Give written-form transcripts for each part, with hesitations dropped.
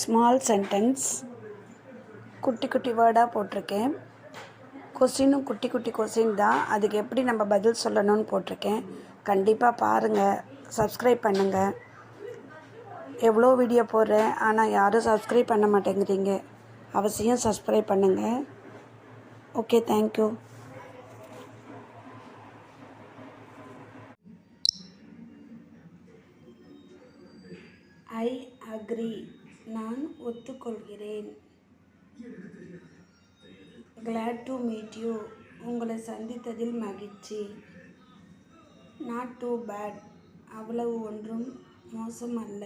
Small sentence குட்டி குட்டி வேர்டாக போட்டிருக்கேன். கொஸ்டினும் குட்டி குட்டி கொஸ்டின் தான். அதுக்கு எப்படி நம்ம பதில் சொல்லணும்னு போட்டிருக்கேன். கண்டிப்பாக பாருங்கள், சப்ஸ்கிரைப் பண்ணுங்கள். எவ்வளோ வீடியோ போடுறேன், ஆனால் யாரும் சப்ஸ்கிரைப் பண்ண மாட்டேங்கிறீங்க. அவசியம் சப்ஸ்கிரைப் பண்ணுங்கள். Okay, thank you. ஐ அக்ரி, நான் ஒத்துக்கொள்கிறேன். கிளாட் டு மீட் யூ, உங்களை சந்தித்ததில் மகிழ்ச்சி. நாட் டூ பேட், அவ்வளவு ஒன்றும் மோசமல்ல.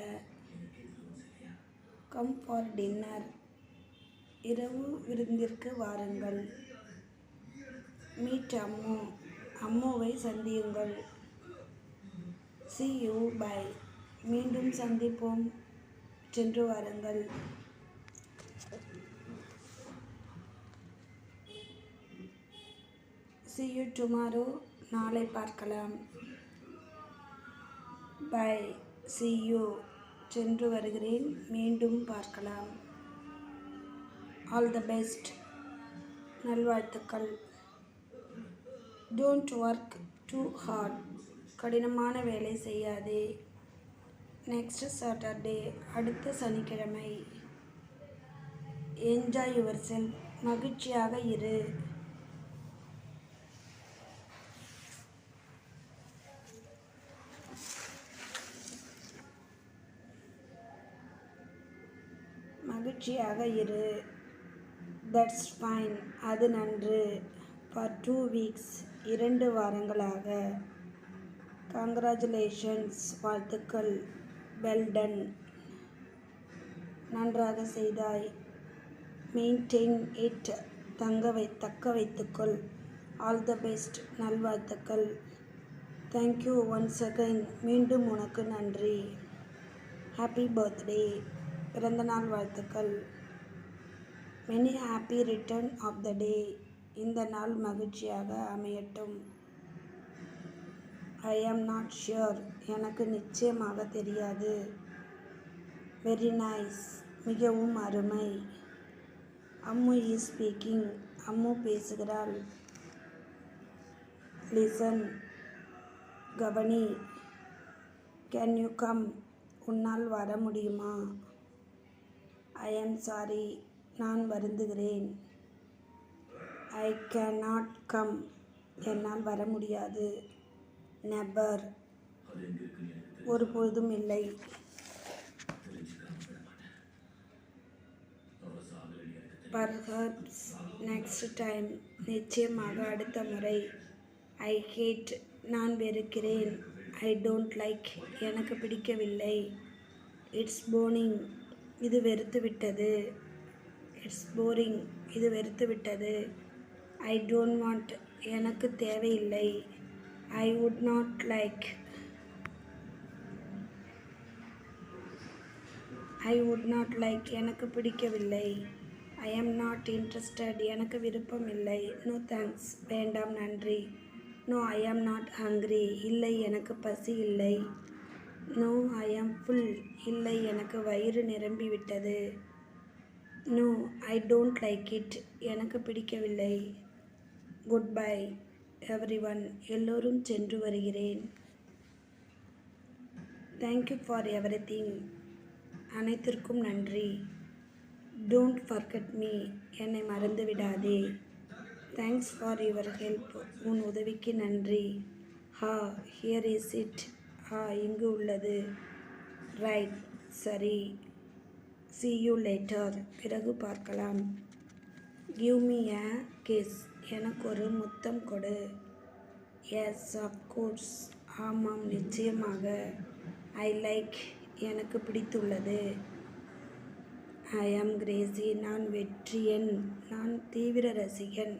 கம் ஃபார் டின்னர், இரவு விருந்திற்கு வாருங்கள். மீட் அம்மு, அம்முவை சந்தியுங்கள். see you பை, மீண்டும் சந்திப்போம், சென்று வாருங்கள். see you tomorrow, நாளை பார்க்கலாம். பை, see you, சென்று வருகிறேன், மீண்டும் பார்க்கலாம். ஆல் த பெஸ்ட், நல்வாழ்த்துக்கள். டோன்ட் ஒர்க் டூ ஹார்ட், கடினமான வேலை செய்யாதே. நெக்ஸ்ட் சாட்டர்டே, அடுத்த சனிக்கிழமை. என்ஜாய் யுவர் செல்ஃப், மகிழ்ச்சியாக இரு. மகிழ்ச்சியாக இரு. தட்ஸ் ஃபைன், அது நன்று. ஃபார் 2 வீக்ஸ், 2 வாரங்களாக. கங்க்ராச்சுலேஷன்ஸ், வாழ்த்துக்கள். வெல் டன், நன்றாக செய்தாய். மெயின்டைன் இட், தக்க வைத்துக்கொள். ஆல் த பெஸ்ட், நல்வாழ்த்துக்கள். தேங்க்யூ ஒன்ஸ் அகைன், மீண்டும் உனக்கு நன்றி. ஹாப்பி பர்த்டே, பிறந்தநாள் வாழ்த்துக்கள். Many happy return of the day, இந்த நாள் மகிழ்ச்சியாக அமையட்டும். ஐ ஆம் நாட் ஷியோர், எனக்கு நிச்சயமாக தெரியாது. வெரி நைஸ், மிகவும் அருமை. அம்மு இஸ் ஸ்பீக்கிங், அம்மு பேசுகிறாள். லிசன், கவனி. கேன் யூ கம், உன்னால் வர முடியுமா? ஐ ஆம் சாரி, நான் வருந்துகிறேன். ஐ கேன் நாட் கம், என்னால் வர முடியாது. நெவர், ஒருபொழுதும் இல்லை. பர்ஹாப்ஸ் நெக்ஸ்ட் டைம், நிச்சயமாக அடுத்த முறை. ஐ ஹேட், நான் வெறுக்கிறேன். ஐ டோன்ட் லைக், எனக்கு பிடிக்கவில்லை. இட்ஸ் போரிங், இது வெறுத்துவிட்டது. இட்ஸ் போரிங், இது வெறுத்துவிட்டது. ஐ டோன்ட் வாண்ட், எனக்கு தேவையில்லை. ஐ வுட் நாட் லைக், எனக்கு பிடிக்கவில்லை. ஐ ஆம் நாட் இன்ட்ரெஸ்டட், எனக்கு விருப்பம் இல்லை. நோ தேங்க்ஸ், வேண்டாம் நன்றி. No I am not hungry, இல்லை எனக்கு பசி இல்லை. நோ ஐ ஆம் ஃபுல், இல்லை எனக்கு வயிறு நிரம்பிவிட்டது. No I don't like it, எனக்கு பிடிக்கவில்லை. குட் பை எவ்ரிஒன், எல்லோரும் சென்று வருகிறேன். தேங்க்யூ ஃபார் எவ்ரிதிங், அனைத்திற்கும் நன்றி. டோன்ட் ஃபர்கெட் மீ, என்னை மறந்து விடாதே. தேங்க்ஸ் ஃபார் யுவர் ஹெல்ப், உன் உதவிக்கு நன்றி. ஹா, ஹியர் இஸ் இட், இங்கு உள்ளது. ரைட், சரி. see you later, பிறகு பார்க்கலாம். give me a kiss, எனக்கு ஒரு முத்தம் கொடு. yes of course, ஆமாம் நிச்சயமாக. I like, எனக்கு பிடித்துள்ளது. I am crazy, நான் வெற்றியன், நான் தீவிர ரசிகன்.